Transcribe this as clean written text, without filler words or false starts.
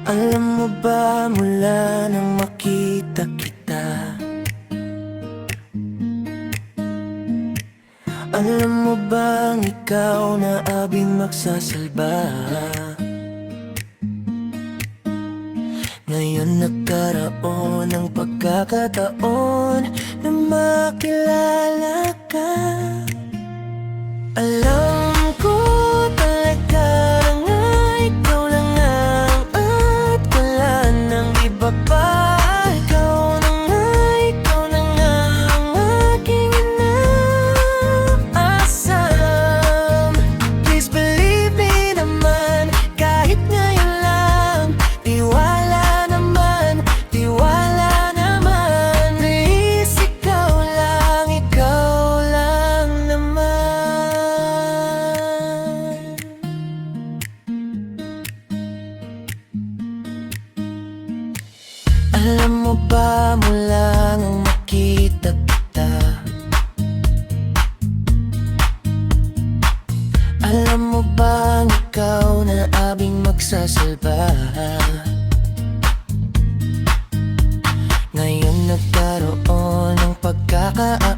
Alam mo ba mula nang makita kita, alam mo bang ikaw na abing magsasalba? Ngayon nagkaroon ng pagkakataon na makilala ka. Alam ko talaga na ikaw lang ang at wala nang iba pa. Ikaw na nga ang aking inaasam. Please believe me naman, kahit ngayon lang. Tiwala naman, tiwala naman. Please, ikaw lang naman. Alam mo ba mula nang makita kita, alam mo bang ikaw na abing magsasalba? Ngayon nagkaroon ng pagkakataon